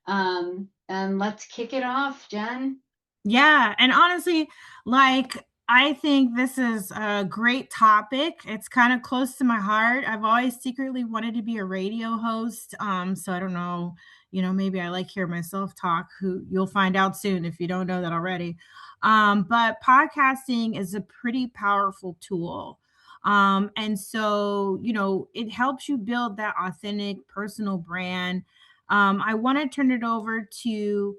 And let's kick it off, Jen. Yeah, and honestly, like I think this is a great topic. It's kind of close to my heart. I've always secretly wanted to be a radio host. So I don't know, maybe I like hear myself talk, who you'll find out soon if you don't know that already. But podcasting is a pretty powerful tool. And so, it helps you build that authentic personal brand. I want to turn it over to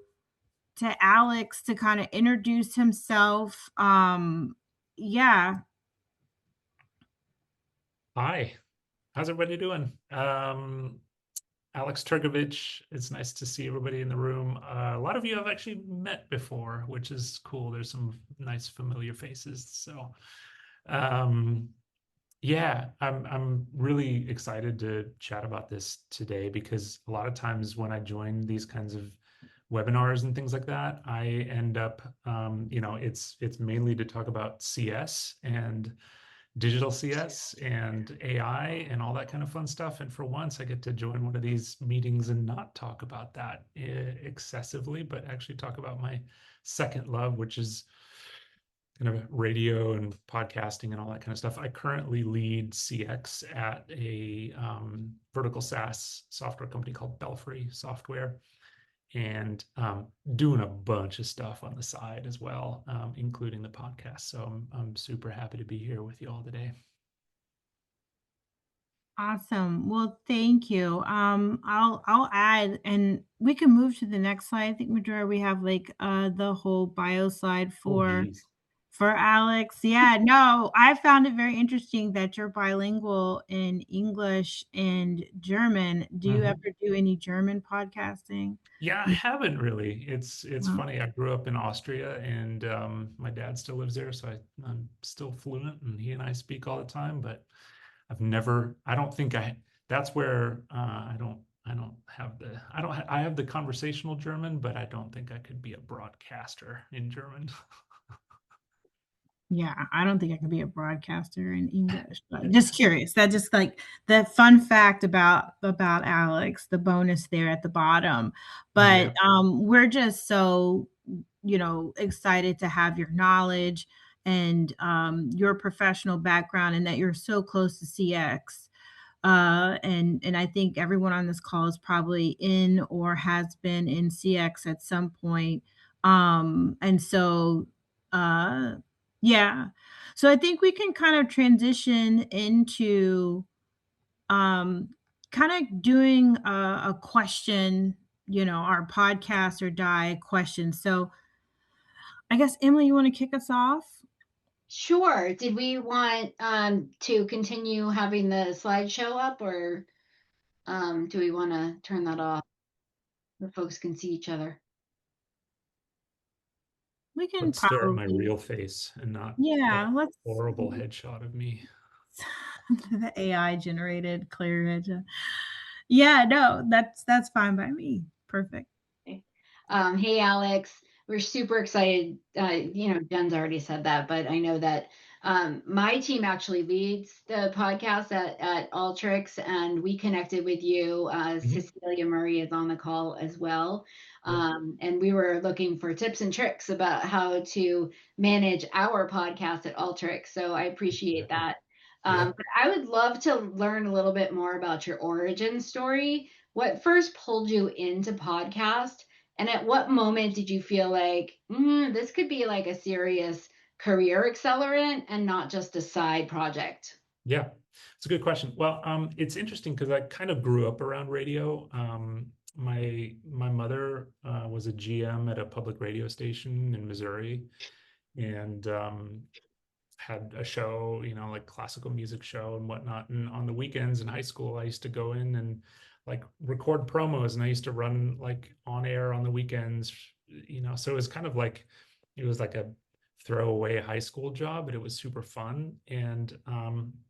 Alex to kind of introduce himself. Yeah. Hi, how's everybody doing? Alex Turkovic, it's nice to see everybody in the room. A lot of you I've actually met before, which is cool. There's some nice familiar faces. So, um, yeah, I'm really excited to chat about this today because a lot of times when I join these kinds of webinars and things like that, I end up, it's mainly to talk about CS and digital CS and AI and all that kind of fun stuff. And for once, I get to join one of these meetings and not talk about that excessively, but actually talk about my second love, which is kind of radio and podcasting and all that kind of stuff. I currently lead CX at a vertical SaaS software company called Belfry Software and doing a bunch of stuff on the side as well, including the podcast. So I'm super happy to be here with you all today. Awesome. Well, thank you. I'll add, and we can move to the next slide. I think Madura, we have like the whole bio slide Oh, for geez. for Alex. Yeah, no, I found it very interesting that you're bilingual in English and German. Do you ever Mhm. do any German podcasting? Yeah, I haven't really. It's Wow. funny. I grew up in Austria, and my dad still lives there, so I'm still fluent, and he and I speak all the time. But I've never. I don't think I. That's where I don't have the. I don't. I have the conversational German, but I don't think I could be a broadcaster in German. Yeah, I don't think I can be a broadcaster in English, but just curious. That just like the fun fact about Alex, the bonus there at the bottom. But Yeah. we're just so excited to have your knowledge and your professional background, and that you're so close to CX. And I think everyone on this call is probably in or has been in CX at some point. And so uh yeah. So I think we can kind of transition into um kind of doing a question, our podcast or die question. So I guess Emily, you want to kick us off? Sure. Did we want to continue having the slideshow up, or do we want to turn that off so folks can see each other? We can Let's stare at my probably, real face and not that yeah, let's horrible headshot of me. the AI generated clear edge. Yeah, no, that's fine by me. Perfect. Okay. Hey, Alex, we're super excited. Jen's already said that, but I know that my team actually leads the podcast at Alteryx, and we connected with you. Mhm. Cecilia Murray is on the call as well. Yep. And we were looking for tips and tricks about how to manage our podcast at Alteryx. So I appreciate Exactly. that. Yeah. But I would love to learn a little bit more about your origin story. What first pulled you into podcast? And at what moment did you feel like this could be like a serious career accelerant and not just a side project? Yeah. It's a good question. Well, it's interesting because I kind of grew up around radio. My mother was a GM at a public radio station in Missouri, and had a show, like classical music show and whatnot. And on the weekends in high school, I used to go in and like record promos, and I used to run like on air on the weekends, So it was kind of like it was like a throwaway high school job, but it was super fun, and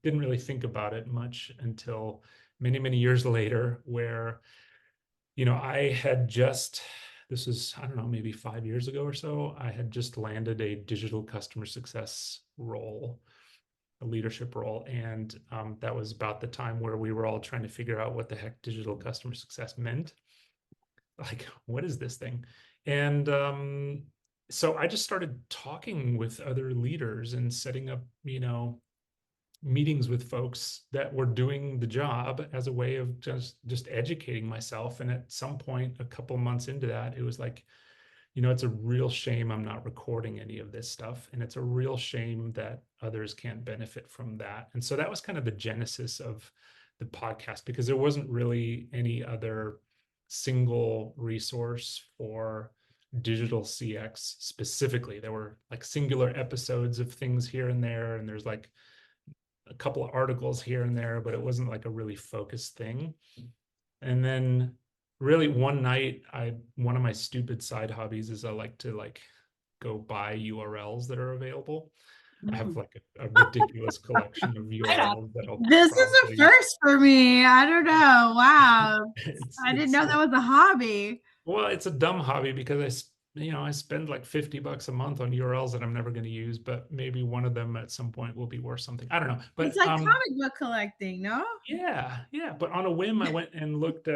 didn't really think about it much until many, many years later, where I had just, this was, I don't know, maybe 5 years ago or so, I had just landed a digital customer success role, a leadership role. And that was about the time where we were all trying to figure out what the heck digital customer success meant. like, what is this thing? And so I just started talking with other leaders and setting up, meetings with folks that were doing the job as a way of just educating myself. And at some point, a couple months into that, it was like, it's a real shame I'm not recording any of this stuff. And it's a real shame that others can't benefit from that. And so that was kind of the genesis of the podcast, because there wasn't really any other single resource for digital CX specifically. There were like singular episodes of things here and there, and there's like a couple of articles here and there, but it wasn't like a really focused thing. And then really one night, one of my stupid side hobbies is I like to like go buy URLs that are available. I have like a ridiculous collection of URLs that I'll This is a probably first for me. I don't know. Wow. it's I didn't it's know that was a hobby. well, it's a dumb hobby because I spend like $50 a month on URLs that I'm never going to use, but maybe one of them at some point will be worth something. I don't know. It's But like comic book collecting, no? yeah. But on a whim, I went and looked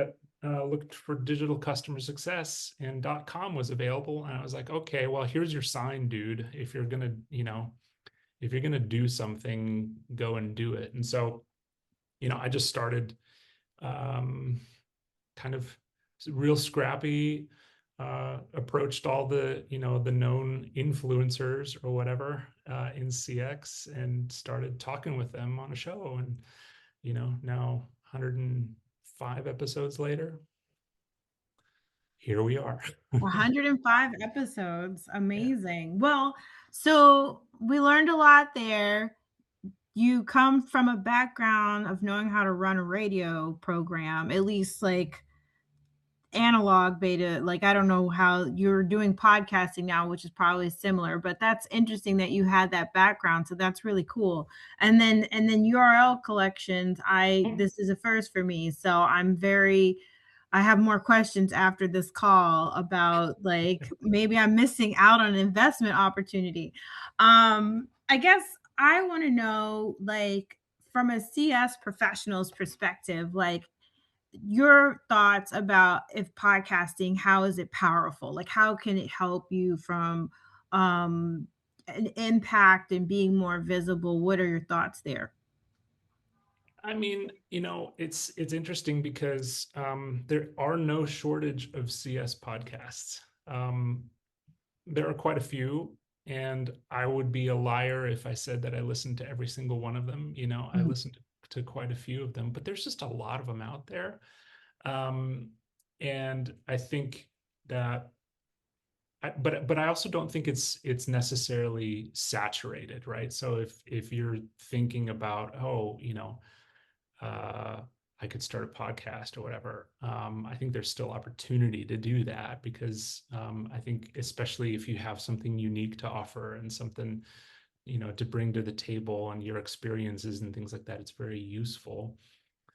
for digital customer success, and .com was available, and I was like, okay, well, here's your sign, dude. If you're gonna, do something, go and do it. And so, I just started kind of real scrappy, approached all the the known influencers or whatever in CX, and started talking with them on a show. And now 105 episodes later, here we are. 105 episodes. Yeah. Amazing. Well, so we learned a lot there. You come from a background of knowing how to run a radio program, at least like analog beta. Like, I don't know how you're doing podcasting now, which is probably similar, but that's interesting that you had that background. So that's really cool. And then URL collections, this is a first for me. So I have more questions after this call about like maybe I'm missing out on an investment opportunity. I guess I want to know, like, from a CS professional's perspective, like, your thoughts about, if podcasting, how is it powerful? Like, how can it help you from an impact and being more visible? What are your thoughts there? I mean, it's interesting because there are no shortage of CS podcasts. Um, there are quite a few, and I would be a liar if I said that I listened to every single one of them. I Mhm. listened to quite a few of them, but there's just a lot of them out there. And I think that but I also don't think it's necessarily saturated, right? So if you're thinking about, uh, I could start a podcast or whatever, I think there's still opportunity to do that, because I think especially if you have something unique to offer and something to bring to the table, and your experiences and things like that, it's very useful.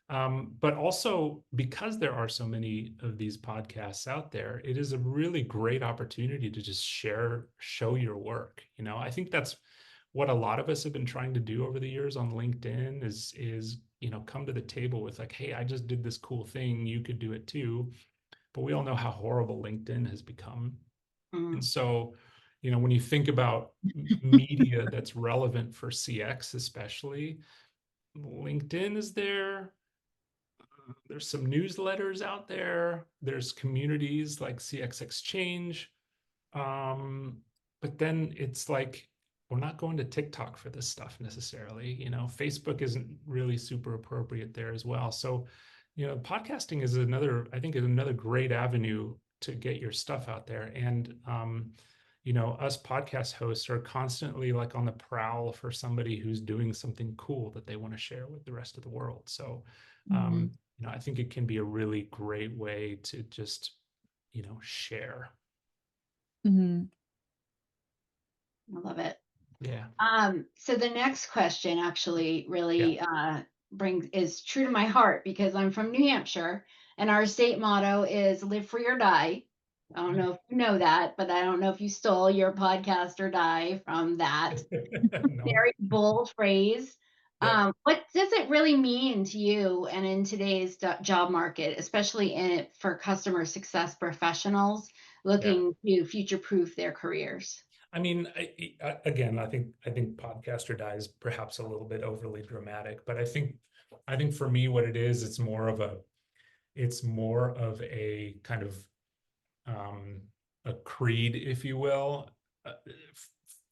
But also, because there are so many of these podcasts out there, it is a really great opportunity to just show your work. I think that's what a lot of us have been trying to do over the years on LinkedIn is come to the table with like, hey, I just did this cool thing, you could do it too. But we all know how horrible LinkedIn has become. And Mm. so, when you think about media that's relevant for CX, especially, LinkedIn is there. There's some newsletters out there. There's communities like CxXchange. Um, but then it's like, we're not going to TikTok for this stuff necessarily. Facebook isn't really super appropriate there as well. So, podcasting is I think is another great avenue to get your stuff out there. And, us podcast hosts are constantly like on the prowl for somebody who's doing something cool that they want to share with the rest of the world. So, Mhm. I think it can be a really great way to just, share. Mhm. I love it. Yeah. So the next question actually Yeah. really is true to my heart, because I'm from New Hampshire and our state motto is live free or die. I don't know if you know that, but I don't know if you stole your podcast or die from that No. very bold phrase. Yep. What does it really mean to you and in today's job market, especially for customer success professionals Yeah. looking to future-proof their careers? I mean, again, I think podcaster die is perhaps a little bit overly dramatic, but I think for me, what it is, it's more of a kind of um, a creed, if you will,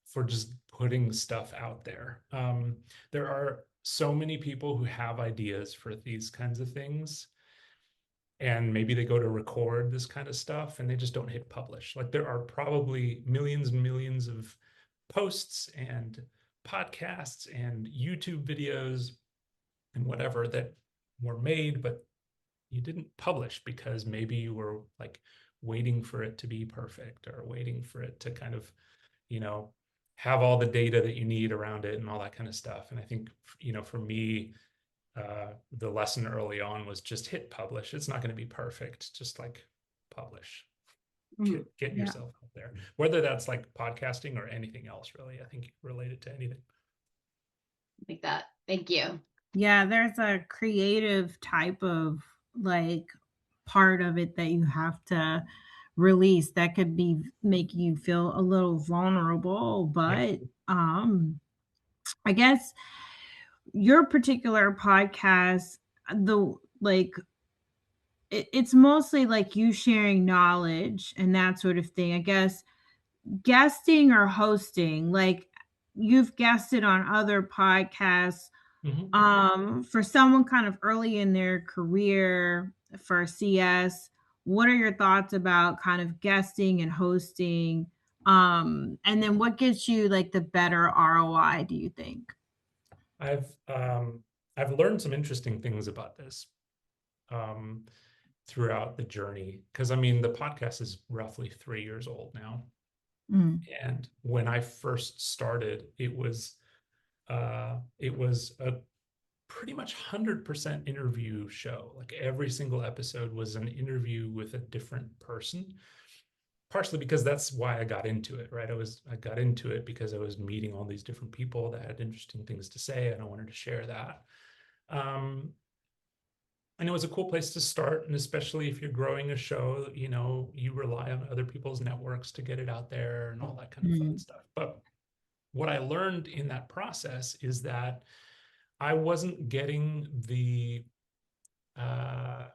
for just putting stuff out there. There are so many people who have ideas for these kinds of things, and maybe they go to record this kind of stuff and they just don't hit publish. Like there are probably millions and millions of posts and podcasts and YouTube videos and whatever that were made, but you didn't publish because maybe you were like waiting for it to be perfect or waiting for it to kind of, you know, have all the data that you need around it and all that kind of stuff. And I think, for me, the lesson early on was just hit publish. It's not going to be perfect. Just like publish, Mm, get Yeah. yourself out there, whether that's like podcasting or anything else, really. I think related to anything. like that. Thank you. Yeah, there's a creative type of like part of it that you have to release that could be make you feel a little vulnerable, Yeah. but I guess your particular podcast, the like it's mostly like you sharing knowledge and that sort of thing. I guess guesting or hosting, like you've guested on other podcasts, Mhm. for someone kind of early in their career for CS, what are your thoughts about kind of guesting and hosting? And then what gives you like the better ROI, do you think? I've I've learned some interesting things about this um, throughout the journey, because I mean the podcast is roughly 3 years old now, Mm, and when I first started, it was a pretty much 100% interview show. Like every single episode was an interview with a different person, partially because that's why I got into it, right? I got into it because I was meeting all these different people that had interesting things to say, and I wanted to share that. Um, and it was a cool place to start, and especially if you're growing a show, you rely on other people's networks to get it out there and all that kind of fun mm, stuff. But what I learned in that process is that I wasn't getting the uh,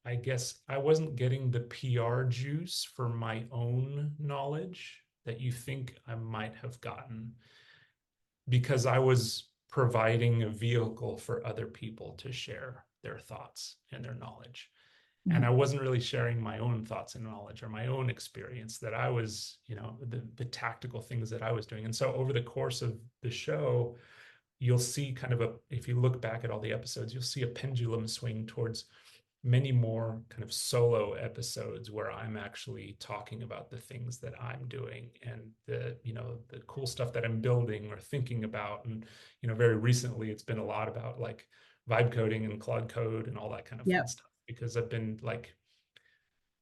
I guess I wasn't getting the PR juice for my own knowledge that you think I might have gotten, because I was providing a vehicle for other people to share their thoughts and their knowledge. And mm, I wasn't really sharing my own thoughts and knowledge or my own experience that I was, the tactical things that I was doing. And so over the course of the show, you'll see kind of if you look back at all the episodes, you'll see a pendulum swing towards many more kind of solo episodes where I'm actually talking about the things that I'm doing and the cool stuff that I'm building or thinking about. And, very recently it's been a lot about like vibe coding and Claude Code and all that kind of fun yep. stuff, because I've been like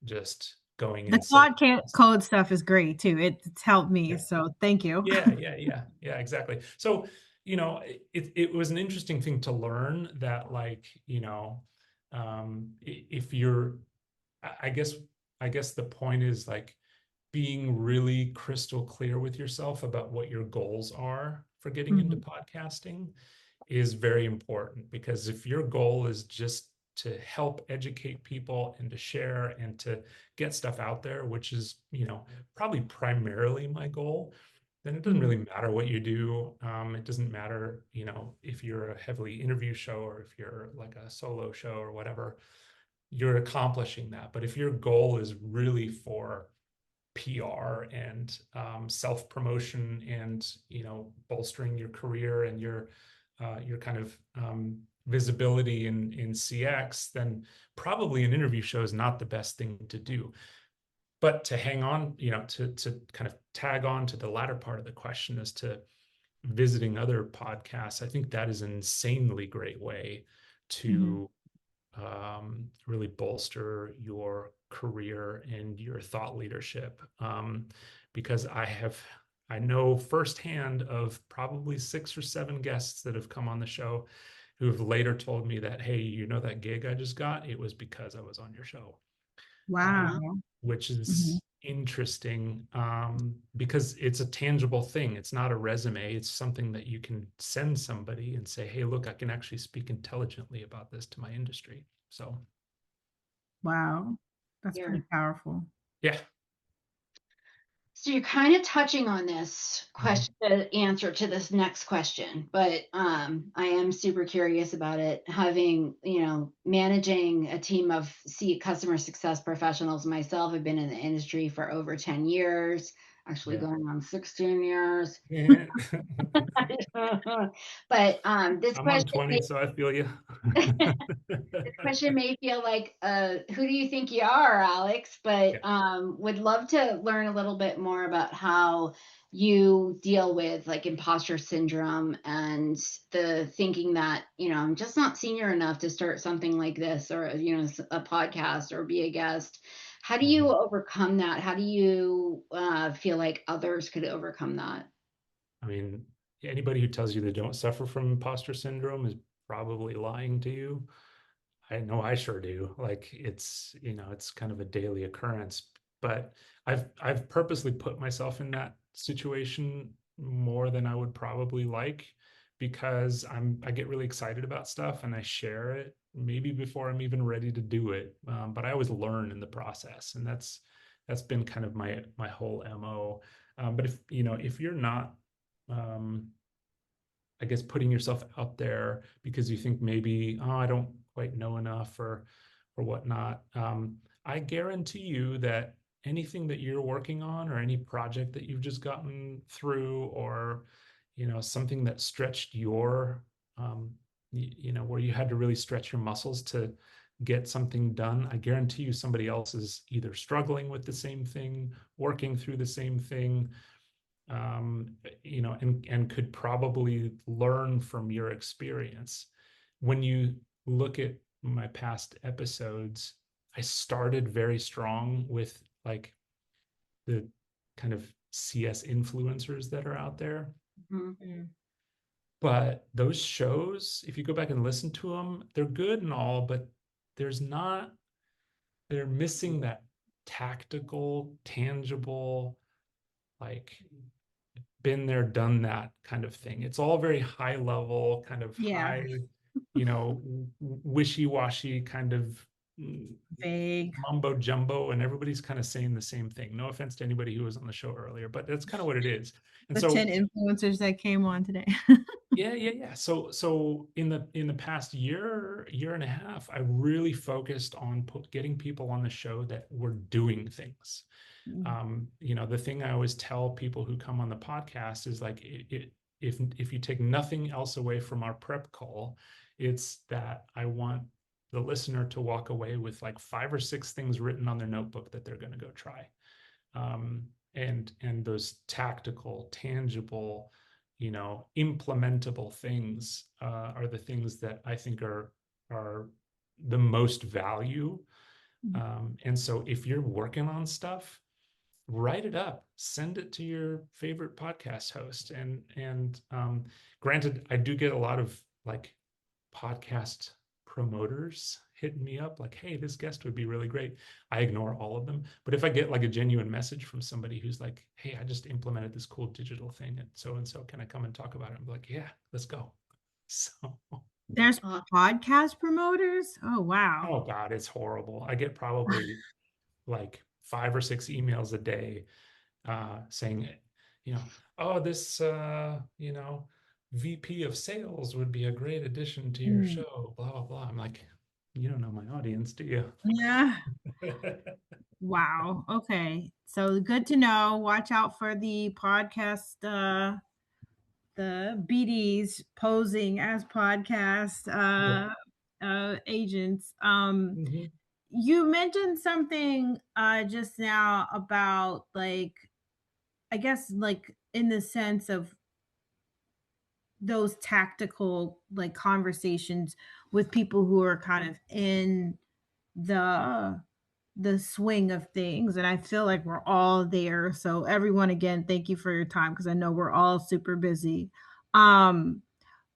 just going The in circles. code stuff is great too. It's helped me. Yeah. So thank you. Yeah, exactly. So, it was an interesting thing to learn that, like, if you're, I guess, the point is like being really crystal clear with yourself about what your goals are for getting into Mhm, podcasting is very important, because if your goal is just to help educate people and to share and to get stuff out there, which is, probably primarily my goal, then it doesn't mhm, really matter what you do. It doesn't matter, if you're a heavily interview show or if you're like a solo show or whatever, you're accomplishing that. But if your goal is really for PR and self promotion and bolstering your career and your kind of visibility in CX, then probably an interview show is not the best thing to do. But to hang on, to kind of tag on to the latter part of the question as to visiting other podcasts, I think that is an insanely great way mhm, to really bolster your career and your thought leadership. Because I know firsthand of probably 6 or 7 guests that have come on the show who have later told me that, hey, you know, that gig I just got, it was because I was on your show. Wow. Which Mhm. is interesting, because it's a tangible thing. It's not a resume. It's something that you can send somebody and say, hey, look, I can actually speak intelligently about this to my industry. So, Wow. That's Yeah. pretty powerful. yeah. So you're kind of touching on this Mhm. question, the answer to this next question, but I am super curious about it. Having, managing a team of customer success professionals myself, I've been in the industry for over 10 years, actually Yeah. going on 16 years. Yeah. But this I'm on question 20, so I feel you. this question may feel like, who do you think you are, Alex? But Yeah. would love to learn a little bit more about how you deal with like imposter syndrome and the thinking that, I'm just not senior enough to start something like this or, a podcast or be a guest. How do you Mhm. overcome that? How do you feel like others could overcome that? I mean, anybody who tells you they don't suffer from imposter syndrome is probably lying to you. I know I sure do. Like it's, it's kind of a daily occurrence, but I've purposely put myself in that situation more than I would probably like because I get really excited about stuff and I share it maybe before I'm even ready to do it. But I always learn in the process, and that's been kind of my whole MO. But if you're not um, I guess putting yourself out there because you think maybe, oh, I don't quite know enough or whatnot. I guarantee you that anything that you're working on or any project that you've just gotten through or something that stretched your where you had to really stretch your muscles to get something done, I guarantee you somebody else is either struggling with the same thing, working through the same thing, and could probably learn from your experience. When you look at my past episodes, I started very strong with like the kind of CS influencers that are out there. Mhm. Mm. But those shows, if you go back and listen to them, they're good and all, but there's not, they're missing that tactical, tangible, like been there, done that kind of thing. It's all very high level, kind of Yeah. high, wishy-washy kind of Vague. mumbo jumbo, and everybody's kind of saying the same thing. No offense to anybody who was on the show earlier, but that's kind of what it is. And The 10 so influencers that came on today. yeah. So in the past year and a half, I really focused on getting people on the show that were doing things. Mm. The thing I always tell people who come on the podcast is like, if you take nothing else away from our prep call, it's that I want the listener to walk away with like 5 or 6 things written on their notebook that they're going to go try. And those tactical, tangible, implementable things are the things that I think are the most value. And so if you're working on stuff, write it up, send it to your favorite podcast host. And granted, I do get a lot of like podcast promoters hitting me up like, hey, this guest would be really great. I ignore all of them. But if I get like a genuine message from somebody who's like, hey, I just implemented this cool digital thing and so, can I come and talk about it? I'm like, yeah, let's go. So, There's Uh, podcast promoters? Oh, wow. oh God, it's horrible. I get probably like 5 or 6 emails a day saying, you know, oh, this, VP of sales would be a great addition to your Mm. show, blah, blah, blah. I'm like, you don't know my audience, do you? Yeah. Wow. Okay. So good to know. Watch out for the podcast, the BDs posing as podcast Yeah. agents. Mhm. You mentioned something just now about like, I guess like in the sense of those tactical like conversations with people who are kind of in the the swing of things, and I feel like we're all there. So everyone, again, thank you for your time because I know we're all super busy. Um,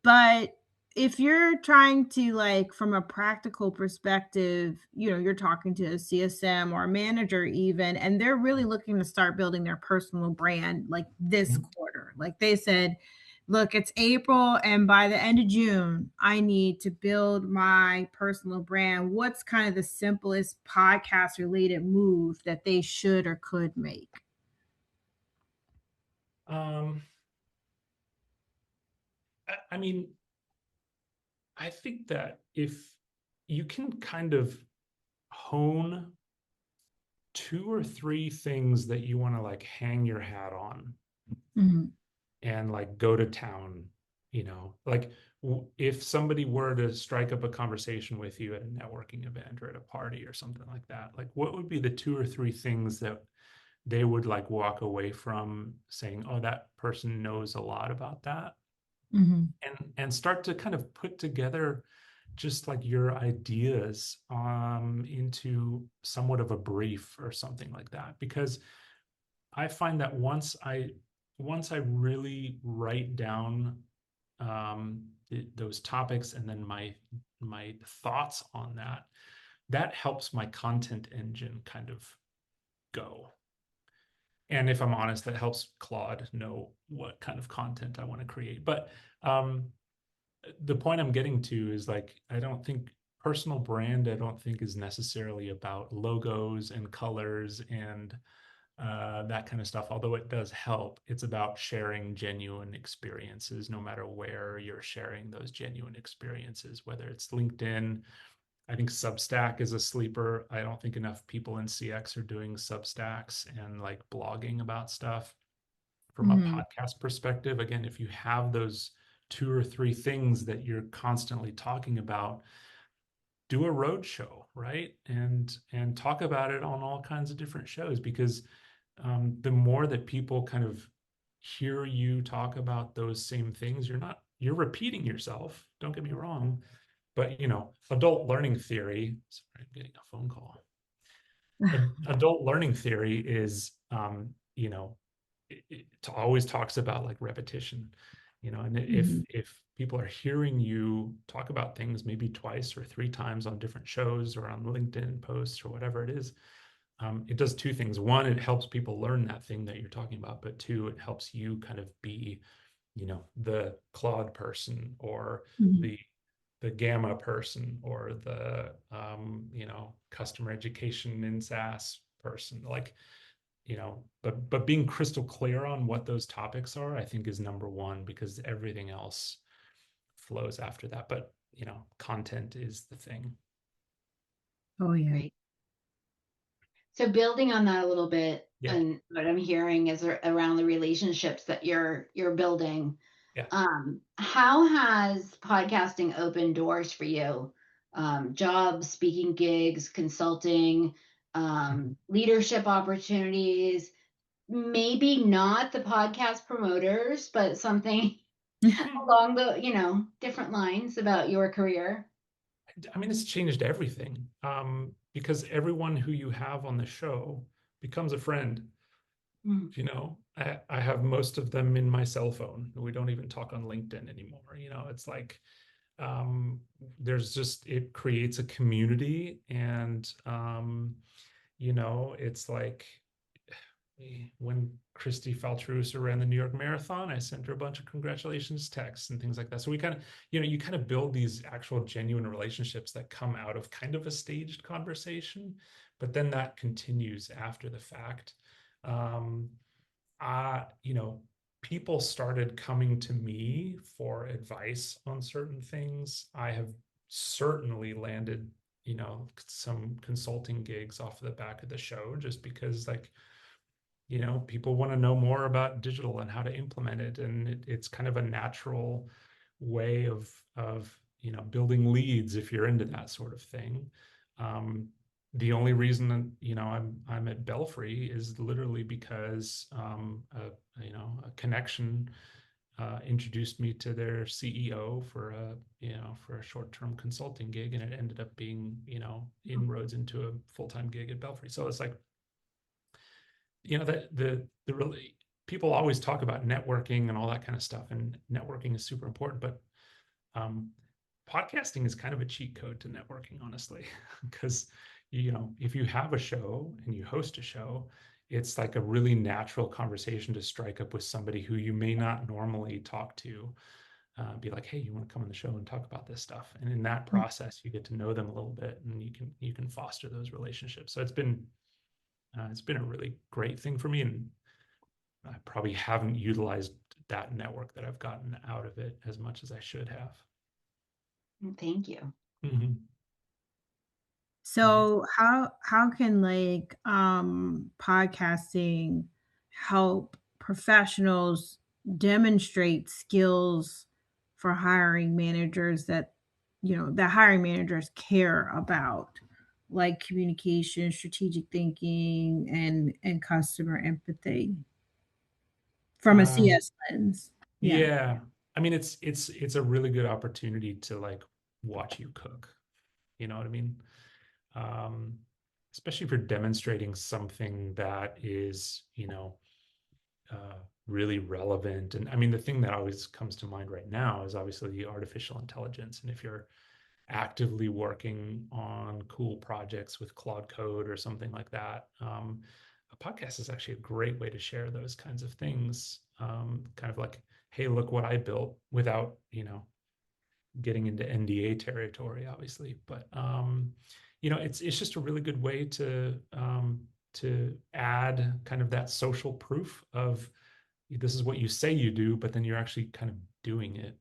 but if you're trying to, like, from a practical perspective, you're talking to a CSM or a manager even, and they're really looking to start building their personal brand like this Mhm. quarter. Like they said, look, it's April, and by the end of June, I need to build my personal brand. What's kind of the simplest podcast related move that they should or could make? Um, I mean, I think that if you can kind of hone two or three things that you want to like hang your hat on Mhm. and like go to town, like if somebody were to strike up a conversation with you at a networking event or at a party or something like that, like what would be the two or three things that they would like walk away from saying, oh, that person knows a lot about that, Mhm. and start to kind of put together just like your ideas into somewhat of a brief or something like that. Because I find that once I really write down those topics and then my thoughts on that, that helps my content engine kind of go. And if I'm honest, that helps Claude know what kind of content I want to create. But um, the point I'm getting to is like, I don't think personal brand, I don't think is necessarily about logos and colors and that kind of stuff. Although it does help, it's about sharing genuine experiences, no matter where you're sharing those genuine experiences, whether it's LinkedIn. I think Substack is a sleeper. I don't think enough people in CX are doing Substacks and like blogging about stuff. From a Mhm. podcast perspective, again, if you have those two or three things that you're constantly talking about, do a road show, right? And talk about it on all kinds of different shows, because the more that people kind of hear you talk about those same things, you're repeating yourself. Don't get me wrong, but adult learning theory. Sorry, I'm getting a phone call. Adult learning theory is, it always talks about like repetition, and if Mhm. if people are hearing you talk about things maybe twice or three times on different shows or on LinkedIn posts or whatever it is, it does two things. One, it helps people learn that thing that you're talking about, but two, it helps you kind of be, the Claude person or Mhm. the Gamma person or the customer education in SaaS person. Like, but being crystal clear on what those topics are, I think is number one, because everything else flows after that. But content is the thing. Oh yeah. Great. So building on that a little bit, Yeah. and what I'm hearing is around the relationships that you're building. Yeah. How has podcasting opened doors for you? Jobs, speaking gigs, consulting, leadership opportunities, maybe not the podcast promoters, but something along the, different lines about your career. I mean, it's changed everything, because everyone who you have on the show becomes a friend. Mm. I have most of them in my cell phone. We don't even talk on LinkedIn anymore. It's like, it creates a community, and it's like, when Christy Faltrusa ran the New York Marathon, I sent her a bunch of congratulations texts and things like that. So we kind of, you kind of build these actual genuine relationships that come out of kind of a staged conversation, but then that continues after the fact. Um, you know, People started coming to me for advice on certain things. I have certainly landed, some consulting gigs off the back of the show, just because, like, people want to know more about digital and how to implement it, and it's kind of a natural way of building leads if you're into that sort of thing. um, the only reason that I'm at Belfry is literally because a connection introduced me to their CEO for a short-term consulting gig, and it ended up being, inroads into a full-time gig at Belfry. So it's like, the really, people always talk about networking and all that kind of stuff, and networking is super important, but podcasting is kind of a cheat code to networking, honestly, because if you have a show and you host a show, it's like a really natural conversation to strike up with somebody who you may not normally talk to. Be like, hey, you want to come on the show and talk about this stuff? And in that process, you get to know them a little bit, and you can foster those relationships. So it's been a really great thing for me, and I probably haven't utilized that network that I've gotten out of it as much as I should have. Thank you. Mm-hmm. So how can podcasting help professionals demonstrate skills for hiring managers that that hiring managers care about, like communication, strategic thinking, and customer empathy from a CS lens? Yeah. Yeah. I mean, it's a really good opportunity to like watch you cook. You know what I mean? Um, Especially for demonstrating something that is, uh, really relevant. And I mean, the thing that always comes to mind right now is obviously the artificial intelligence. And if you're actively working on cool projects with Claude Code or something like that, a podcast is actually a great way to share those kinds of things. Kind of like, hey, look what I built, without, getting into NDA territory, obviously. But it's just a really good way to add kind of that social proof of this is what you say you do, but then you're actually kind of doing it.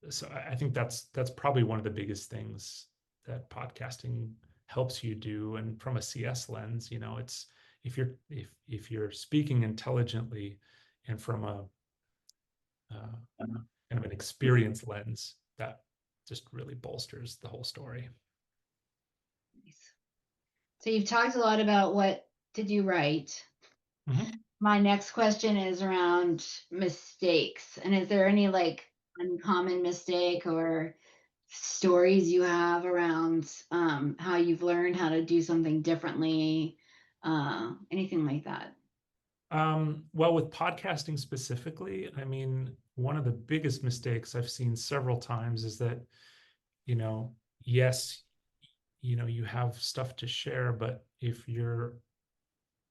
So I think that's probably one of the biggest things that podcasting helps you do. And from a CS lens, it's, if you're speaking intelligently and from a kind of an experience lens, that just really bolsters the whole story. Nice. So you've talked a lot about what did you write. Mm-hmm. My next question is around mistakes. And is there any like uncommon mistake or stories you have around how you've learned how to do something differently? Anything like that? Well, with podcasting specifically, I mean, one of the biggest mistakes I've seen several times is that, yes, you have stuff to share, but if your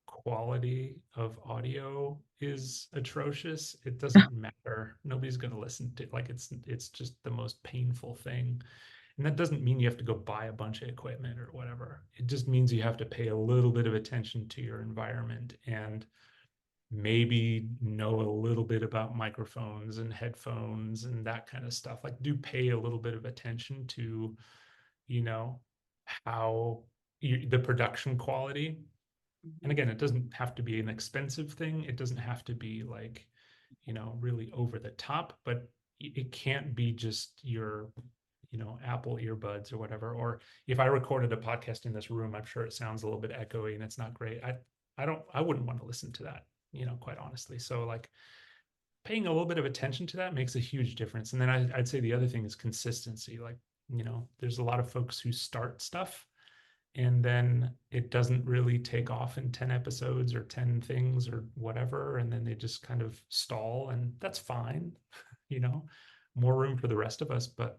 quality of audio is atrocious, it doesn't matter. Nobody's going to listen to it. Like, it's just the most painful thing. And that doesn't mean you have to go buy a bunch of equipment or whatever. It just means you have to pay a little bit of attention to your environment and maybe know a little bit about microphones and headphones and that kind of stuff. Like, do pay a little bit of attention to, how the production quality. And again, it doesn't have to be an expensive thing. It doesn't have to be like, really over the top, but it can't be just your, Apple earbuds or whatever. Or if I recorded a podcast in this room, I'm sure it sounds a little bit echoey and it's not great. I wouldn't want to listen to that, quite honestly. So like, paying a little bit of attention to that makes a huge difference. And then I'd say the other thing is consistency. Like, there's a lot of folks who start stuff and then it doesn't really take off in 10 episodes or 10 things or whatever, and then they just kind of stall, and that's fine. you know More room for the rest of us, but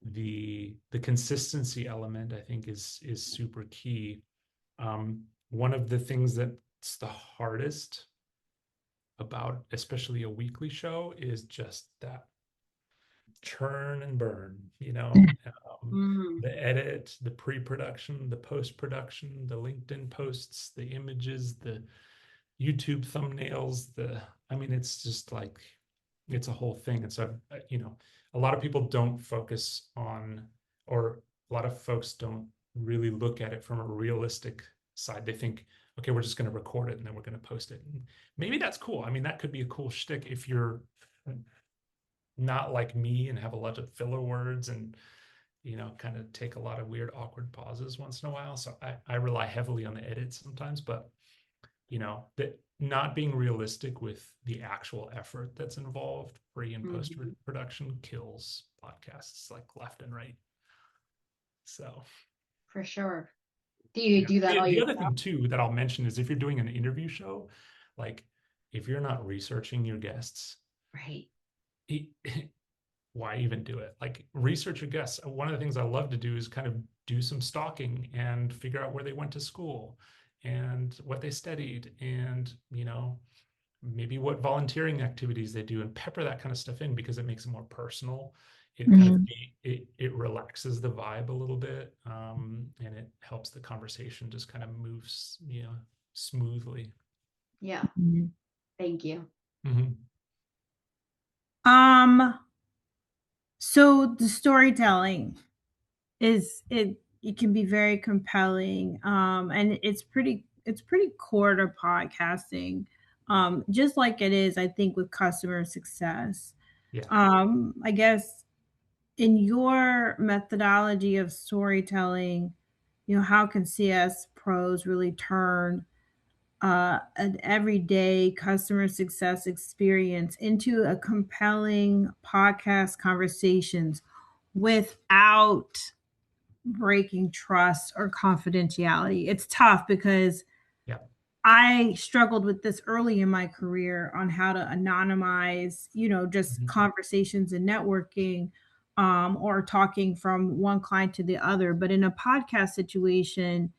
the consistency element, I think, is super key. One of the things that's the hardest about especially a weekly show is just that churn and burn, Mm. the edit, the pre-production, the post-production, the LinkedIn posts, the images, the YouTube thumbnails, I mean, it's just like, it's a whole thing. And so, a lot of people don't focus on, or a lot of folks don't really look at it from a realistic side. They think, okay, we're just going to record it and then we're going to post it. And maybe that's cool. I mean, that could be a cool shtick if you're not like me and have a lot of filler words and kind of take a lot of weird awkward pauses once in a while. So I rely heavily on the edit sometimes, but not being realistic with the actual effort that's involved pre and post Mhm. production kills podcasts like left and right. So For sure. Do you yeah. do that all The other yourself? thing too that I'll mention is if you're doing an interview show, like if you're not researching your guests, Right. it, why even do it? Like research your guests. One of the things I love to do is kind of do some stalking and figure out where they went to school and what they studied and, maybe what volunteering activities they do and pepper that kind of stuff in because it makes it more personal. It kind of Mhm. it relaxes the vibe a little bit, and it helps the conversation just kind of moves, smoothly. Yeah. Mhm. Thank you. Mhm. Um, so the storytelling it can be very compelling. And it's pretty core to podcasting. Just like it is, I think, with customer success. Yeah. I guess in your methodology of storytelling, how can CS pros really turn an everyday customer success experience into a compelling podcast conversations without breaking trust or confidentiality? It's tough because Yeah. I struggled with this early in my career on how to anonymize, just Mhm. conversations and networking, or talking from one client to the other. But in a podcast situation,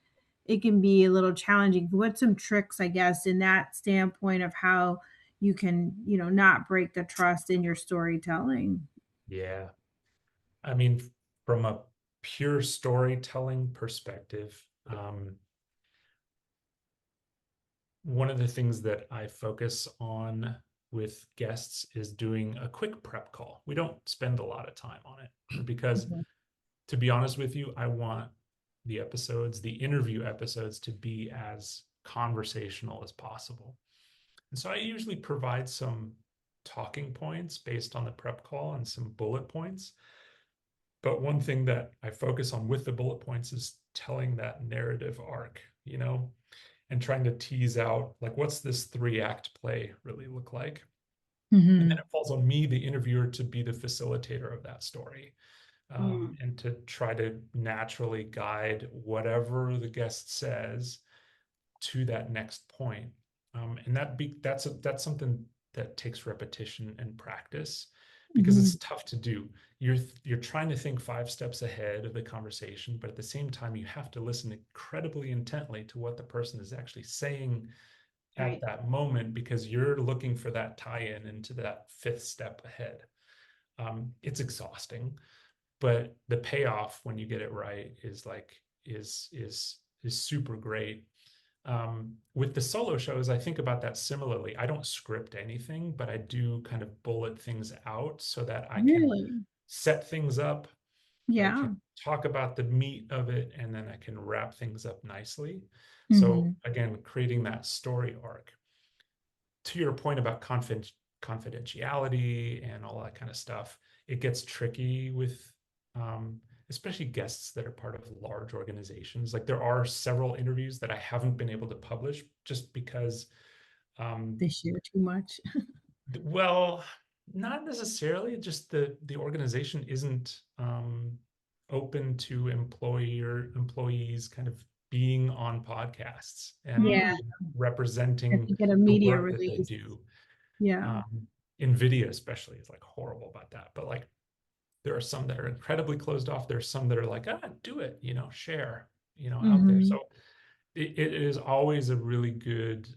it can be a little challenging. What's some tricks, I guess, in that standpoint of how you can, not break the trust in your storytelling? Yeah. I mean, from a pure storytelling perspective, one of the things that I focus on with guests is doing a quick prep call. We don't spend a lot of time on it because, Mhm. to be honest with you, I want the interview episodes, to be as conversational as possible. And so I usually provide some talking points based on the prep call and some bullet points. But one thing that I focus on with the bullet points is telling that narrative arc, and trying to tease out like what's this 3-act play really look like. And then Mhm. it falls on me, the interviewer, to be the facilitator of that story, Mm. and to try to naturally guide whatever the guest says to that next point. And that's something that takes repetition and practice because Mhm. it's tough to do. You're trying to think 5 steps ahead of the conversation, but at the same time, you have to listen incredibly intently to what the person is actually saying at Right. that moment because you're looking for that tie-in into that 5th step ahead. It's exhausting, but the payoff when you get it right is like is super great. With the solo shows, I think about that similarly. I don't script anything, but I do kind of bullet things out so that I can Really? set things up. I can Yeah. talk about the meat of it, and then I can wrap things up nicely. So Mhm. again, creating that story arc. To your point about confidentiality and all that kind of stuff, it gets tricky with especially guests that are part of large organizations. Like there are several interviews that I haven't been able to publish just because, um, They share too much. well, not necessarily, just the organization isn't open to employees kind of being on podcasts and Yeah, Mm. have representing to get a the media work that they release. do. Yeah. um, NVIDIA especially is like horrible about that. But like there are some that are incredibly closed off. There's some that are like, do it, share, out there. Mhm. So it is always a really good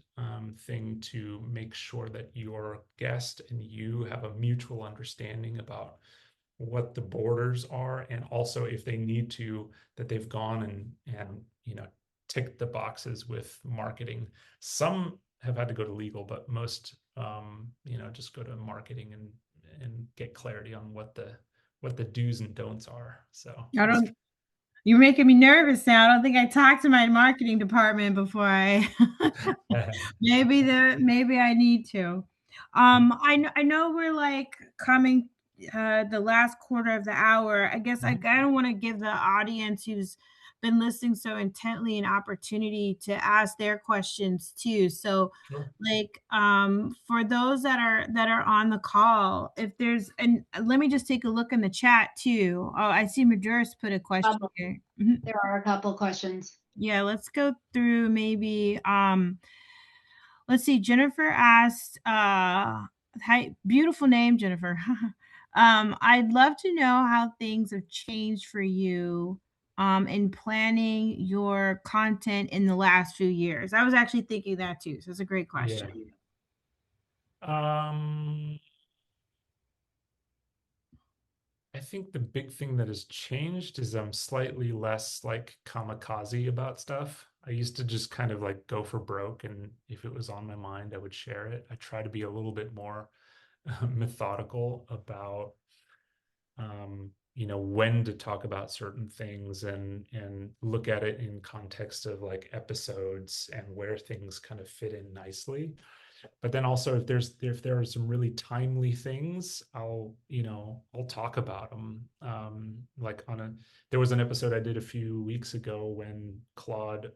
thing to make sure that your guest and you have a mutual understanding about what the borders are, and also if they need to, that they've gone and ticked the boxes with marketing. Some have had to go to legal, but most just go to marketing and get clarity on what the do's and don'ts are. So I it's don't You're making me nervous now. I don't think I talked to my marketing department before I maybe I need to. I know we're like coming the last quarter of the hour. I guess I Mhm. kind of want to give the audience who's been listening so intently, an opportunity to ask their questions too. So Sure. like for those that are on the call, if there's, and let me just take a look in the chat too. Oh, I see Maduris put a question here. Mhm. There are a couple questions. Yeah, let's go through maybe let's see. Jennifer asked, hi, beautiful name, Jennifer. I'd love to know how things have changed for you in planning your content in the last few years. I was actually thinking that too. So it's a great question. Yeah. Um, I think the big thing that has changed is I'm slightly less like kamikaze about stuff. I used to just kind of like go for broke, and if it was on my mind, I would share it. I try to be a little bit more methodical about when to talk about certain things, and look at it in context of like episodes and where things kind of fit in nicely. But then also if there are some really timely things, I'll talk about them. Like there was an episode I did a few weeks ago when Claude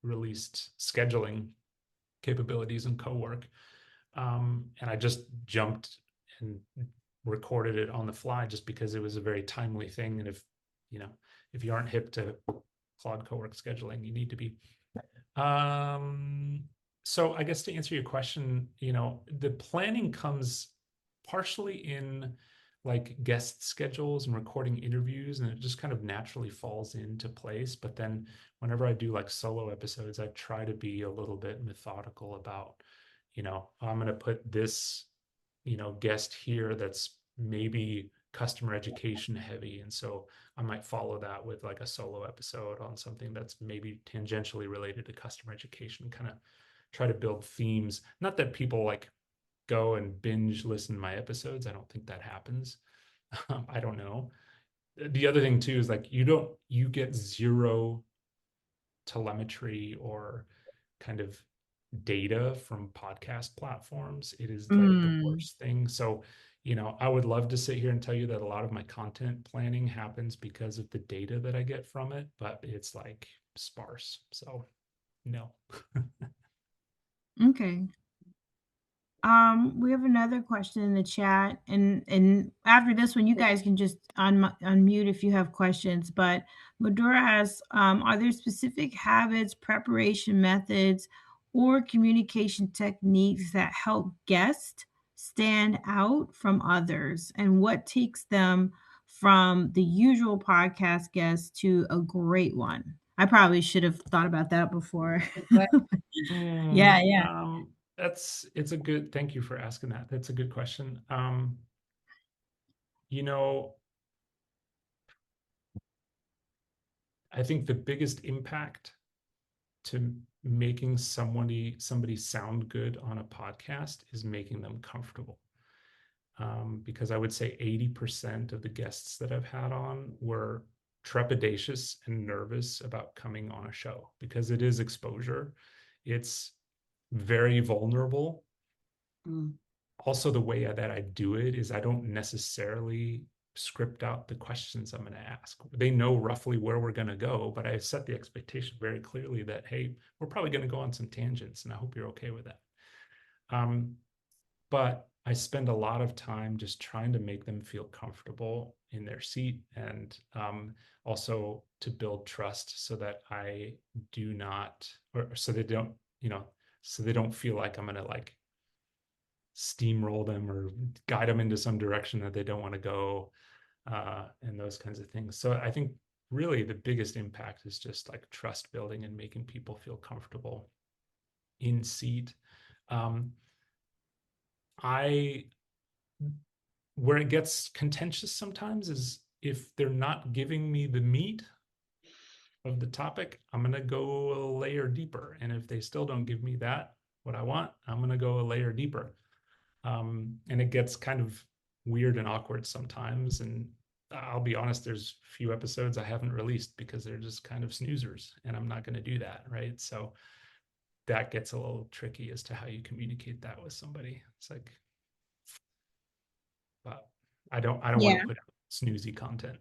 released scheduling capabilities in Cowork, and I just jumped and recorded it on the fly just because it was a very timely thing. And you know if you aren't hip to Claude Cowork scheduling, you need to be. So I guess to answer your question, the planning comes partially in like guest schedules and recording interviews, and it just kind of naturally falls into place. But then whenever I do like solo episodes, I try to be a little bit methodical about, I'm going to put this, guest here that's maybe customer education heavy. And so I might follow that with like a solo episode on something that's maybe tangentially related to customer education, kind of try to build themes. Not that people like go and binge listen to my episodes. I don't think that happens. I don't know. The other thing too is like you get zero telemetry or kind of data from podcast platforms. It is like the Mm, worst thing. So, I would love to sit here and tell you that a lot of my content planning happens because of the data that I get from it, but it's like sparse. So, no. okay. We have another question in the chat, and after this one, you guys can just unmute if you have questions. But Madura asks, are there specific habits, preparation methods, or communication techniques that help guests stand out from others, and what takes them from the usual podcast guest to a great one? I probably should have thought about that before. Yeah, yeah. Thank you for asking that. That's a good question. You know, I think the biggest impact to making somebody sound good on a podcast is making them comfortable. Because I would say 80% of the guests that I've had on were trepidatious and nervous about coming on a show because it is exposure. It's very vulnerable. Mm. Also, the way that I do it is I don't necessarily script out the questions I'm going to ask. They know roughly where we're going to go, but I set the expectation very clearly that, hey, we're probably going to go on some tangents, and I hope you're okay with that. But I spend a lot of time just trying to make them feel comfortable in their seat, and also to build trust so that I do not, or so they don't, so they don't feel like I'm going to like steamroll them or guide them into some direction that they don't want to go, and those kinds of things. So I think really the biggest impact is just like trust building and making people feel comfortable in seat. Um, I Where it gets contentious sometimes is if they're not giving me the meat of the topic, I'm going to go a layer deeper. And if they still don't give me what I want, I'm going to go a layer deeper. And it gets kind of weird and awkward sometimes. And I'll be honest, there's a few episodes I haven't released because they're just kind of snoozers, and I'm not going to do that, right? So that gets a little tricky as to how you communicate that with somebody. It's like, but I don't want Yeah. to put out snoozy content.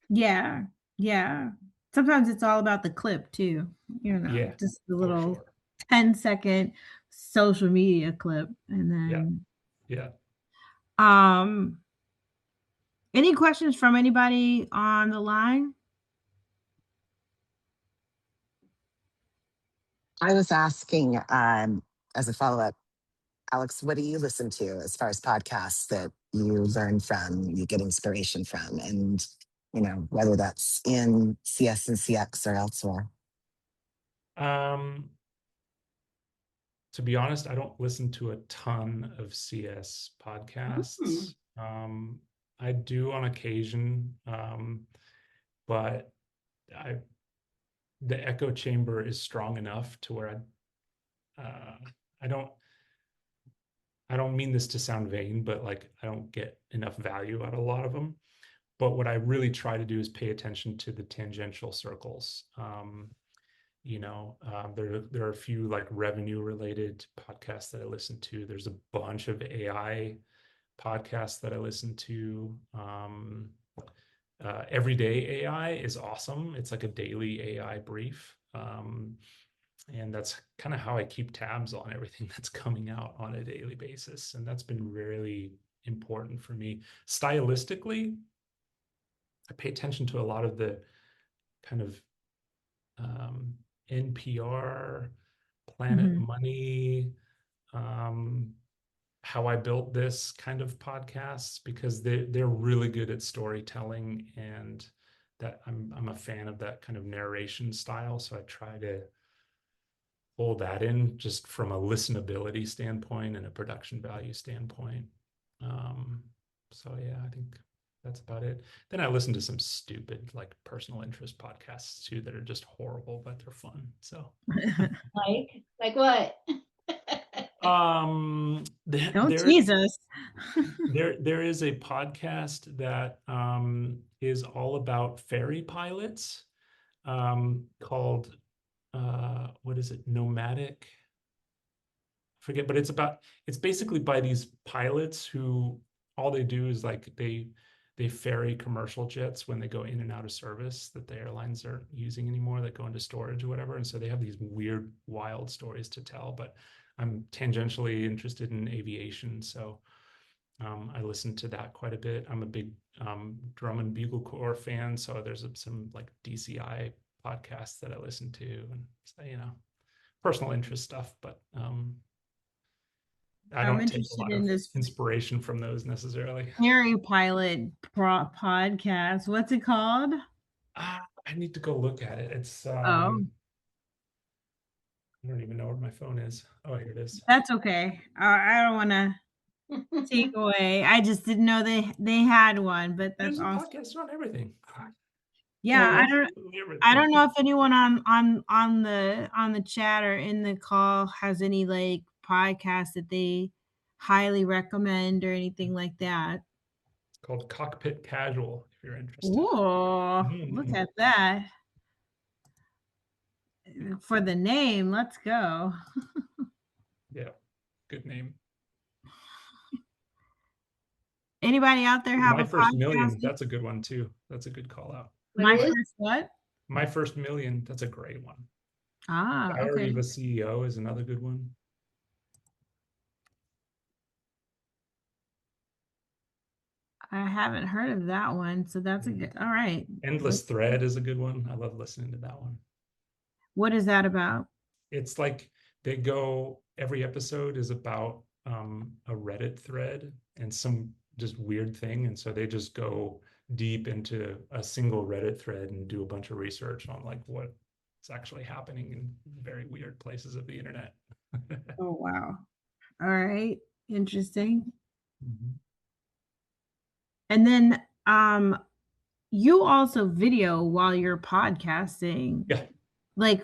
Yeah. Yeah. sometimes it's all about the clip too, Yeah. just the Oh, little sure. 10-second social media clip. And Yeah. then, Yeah. um, any questions from anybody on the line? I was asking, as a follow-up, Alex, what do you listen to as far as podcasts that you learn from, you get inspiration from, and whether that's in CS and CX or elsewhere? To be honest, I don't listen to a ton of CS Mm. podcasts. I do on occasion, but I the echo chamber is strong enough to where I don't mean this to sound vain, but like I don't get enough value out of a lot of them. But what I really try to do is pay attention to the tangential circles. There are a few like revenue related podcasts that I listen to. There's a bunch of AI podcasts that I listen to. Everyday AI is awesome. It's like a daily AI brief. And that's kind of how I keep tabs on everything that's coming out on a daily basis. And that's been really important for me. Stylistically, I pay attention to a lot of the kind of NPR, Planet Mhm. Money, How I Built This kind of podcasts because they're really good at storytelling, and that I'm a fan of that kind of narration style. So I try to hold that in just from a listenability standpoint and a production value standpoint. So yeah, I think that's about it. Then I listen to some stupid like personal interest podcasts too that are just horrible, but they're fun. So Like what? Don't there tease us. there is a podcast that is all about ferry pilots, called what is it? Nomadic. Forget, but it's basically by these pilots who all they do is like they ferry commercial jets when they go in and out of service that the airlines aren't using anymore, that go into storage or whatever. And so they have these weird, wild stories to tell. But I'm tangentially interested in aviation, so I listen to that quite a bit. I'm a big drum and bugle corps fan, so there's some like DCI podcasts that I listen to, and so, personal interest stuff. But I I'm don't take a interested lot in of this inspiration from those necessarily. Harry Pilot podcast. What's it called? I need to go look at it. It's Oh, I don't even know where my phone is. Oh, here it is. that's okay. I don't want to take away. I just didn't know they had one, but that's There's a awesome. podcast on everything. Yeah, Absolutely I everything. don't know if anyone on the chat or in the call has any like podcasts that they highly recommend or anything like that. It's called Cockpit Casual if you're interested. Whoa, look Mhm. at that. For the name, let's go. Yeah, good name. Anybody out there have My a First podcast? Million, that's a good one too. That's a good call out. What My is? first what? My First Million, that's a great one. Ah, Diary okay. of a CEO is another good one. I haven't heard of that one, so that's a good. All right. Endless Thread is a good one. I love listening to that one. What is that about? It's like every episode is about a Reddit thread and some just weird thing. And so they just go deep into a single Reddit thread and do a bunch of research on like what's actually happening in very weird places of the internet. Oh wow. All right. Interesting. Mhm. And then you also video while you're podcasting. Yeah. Like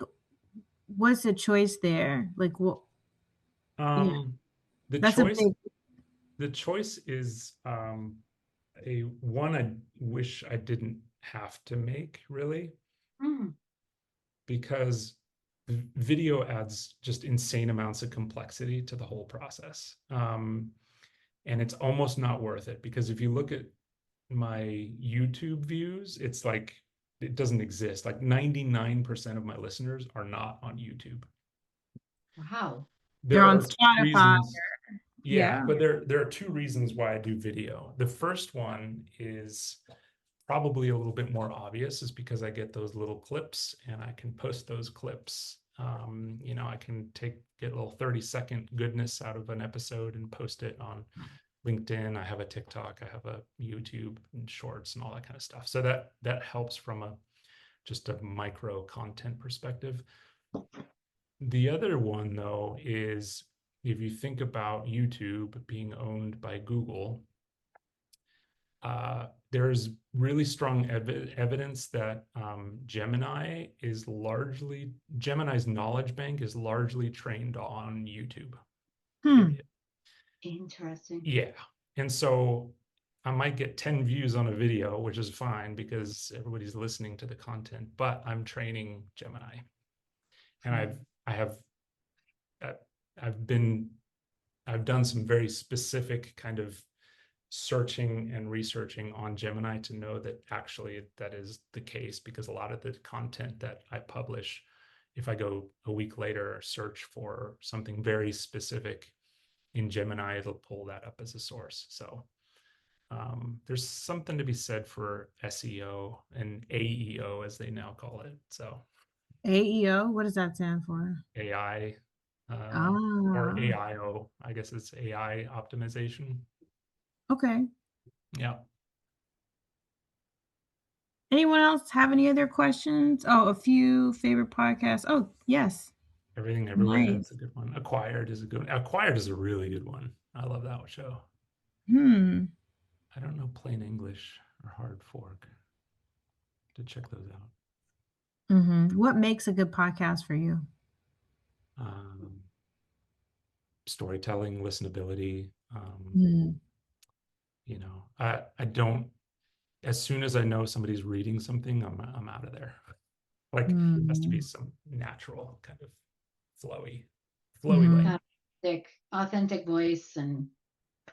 what's the choice there? Like what yeah, The that's a choice big the choice is a one I wish I didn't have to make, really, Mm. because video adds just insane amounts of complexity to the whole process. And it's almost not worth it, because if you look at my YouTube views, it's like it doesn't exist. Like 99% of my listeners are not on YouTube. Wow. They're There on are two Spotify. reasons. Yeah, Yeah. but there are two reasons why I do video. The first one is probably a little bit more obvious, is because I get those little clips and I can post those clips. I can get a little 30-second goodness out of an episode and post it on LinkedIn. I have a TikTok, I have a YouTube and shorts and all that kind of stuff. So that helps from just a micro content perspective. The other one, though, is if you think about YouTube being owned by Google, there's really strong evidence that Gemini's knowledge bank is largely trained on YouTube. Period. Interesting. Yeah. And so I might get 10 views on a video, which is fine because everybody's listening to the content, but I'm training Gemini. And I've done some very specific kind of searching and researching on Gemini to know that actually that is the case, because a lot of the content that I publish, if I go a week later, search for something very specific in Gemini, it'll pull that up as a source. So there's something to be said for SEO and AEO, as they now call it. So AEO, what does that stand for? AI or Ah, AIO, I guess it's AI optimization. okay. Yeah. Anyone else have any other questions? Oh, a few favorite podcasts. Oh, yes. Everything Everywhere. Nice. That's a good one. Acquired is a good one. Acquired is a really good one. I love that show. I don't know Plain English or Hard Fork. To check those out. What makes a good podcast for you? Storytelling, listenability. Mm. I don't. As soon as I know somebody's reading something, I'm out of there. Like it has to be some natural kind of flowy language. Authentic voice and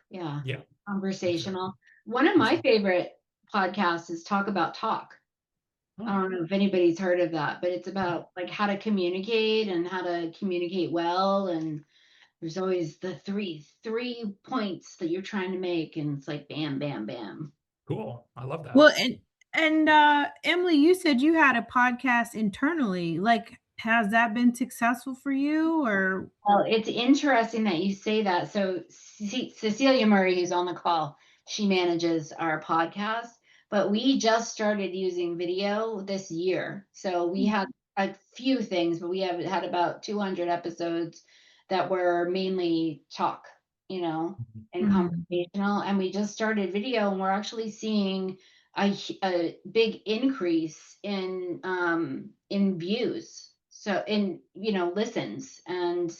Yeah, conversational. exactly. One of my favorite podcasts is Talk About Talk. I don't know if anybody's heard of that, but it's about like how to communicate and how to communicate well. And there's always the three points that you're trying to make, and it's like bam, bam, bam. Cool. I love that. Well, and Emily, you said you had a podcast internally. Like, has that been successful for you, or? Well, it's interesting that you say that. So Cecilia Murray, who's on the call, she manages our podcast, but we just started using video this year. So we had a few things, but we have had about 200 episodes that were mainly talk, and conversational. And we just started video, and we're actually seeing a big increase in views. So listens, and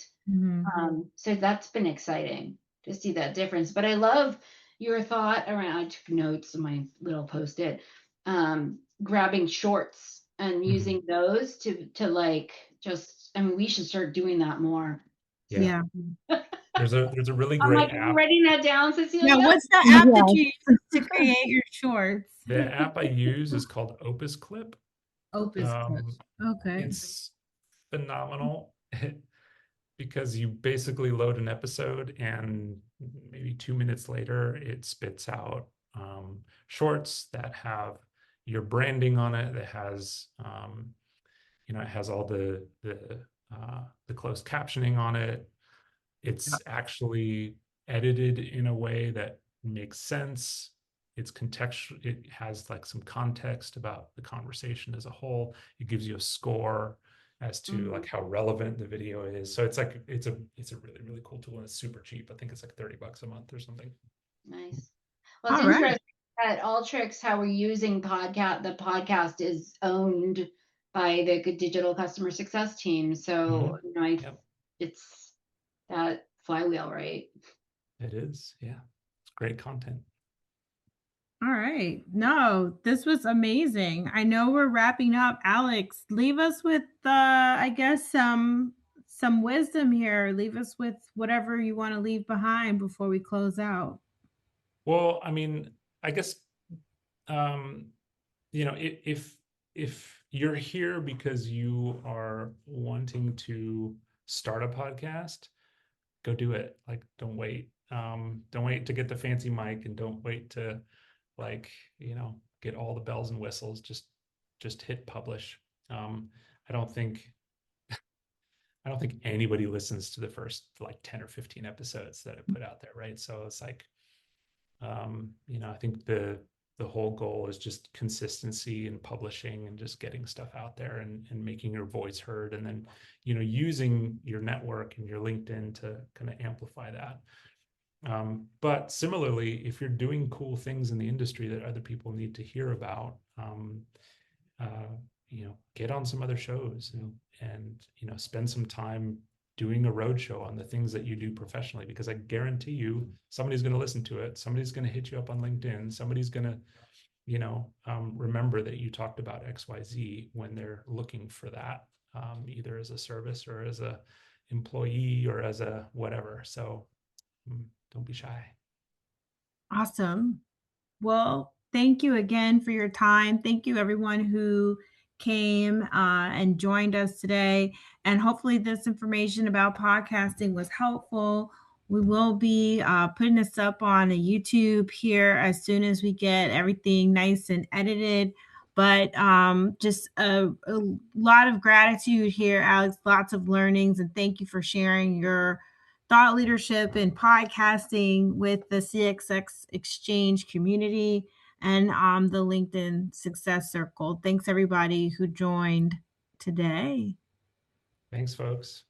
so that's been exciting to see that difference. But I love your thought around. I took notes on my little post-it, grabbing shorts and using those to like just. I mean, we should start doing that more. Yeah. There's a really I'm great like, app. writing that down, Cecilia. Yeah, what's the app that you use to create your shorts? The app I use is called Opus Clip. Opus Clip. Okay. It's phenomenal because you basically load an episode and maybe 2 minutes later it spits out shorts that have your branding on it, that has it has all the closed captioning on it. It's actually edited in a way that makes sense. It's contextual. It has like some context about the conversation as a whole. It gives you a score as to like how relevant the video is. So it's a really, really cool tool, and it's super cheap. I think it's like $30 a month or something. Nice. Well, it's interesting that Alltricks, how we're using the podcast is owned by the digital customer success team. So it's that flywheel, right? It is. Yeah. It's great content. All right. No, this was amazing. I know we're wrapping up. Alex, leave us with I guess some wisdom here. Leave us with whatever you want to leave behind before we close out. Well, I mean, I guess if if you're here because you are wanting to start a podcast, go do it. Like, don't wait. Don't wait to get the fancy mic, and don't wait to, like, get all the bells and whistles. Just hit publish. Um, I don't think I don't think anybody listens to the first like 10 or 15 episodes that I put out there, right? So it's like, I think the whole goal is just consistency and publishing and just getting stuff out there, and making your voice heard, and then using your network and your LinkedIn to kind of amplify that. But similarly, if you're doing cool things in the industry that other people need to hear about, get on some other shows, and spend some time doing a roadshow on the things that you do professionally, because I guarantee you somebody's going to listen to it. Somebody's going to hit you up on LinkedIn. Somebody's going to, remember that you talked about XYZ when they're looking for that, either as a service or as a employee or as a whatever. So don't be shy. Awesome. Well, thank you again for your time. Thank you, everyone who came and joined us today. And hopefully, this information about podcasting was helpful. We will be putting this up on a YouTube here as soon as we get everything nice and edited. But just a lot of gratitude here, Alex. Lots of learnings. And thank you for sharing your thought leadership and podcasting with the CxXchange community and the LinkedIn Success Circle. Thanks, everybody who joined today. Thanks, folks.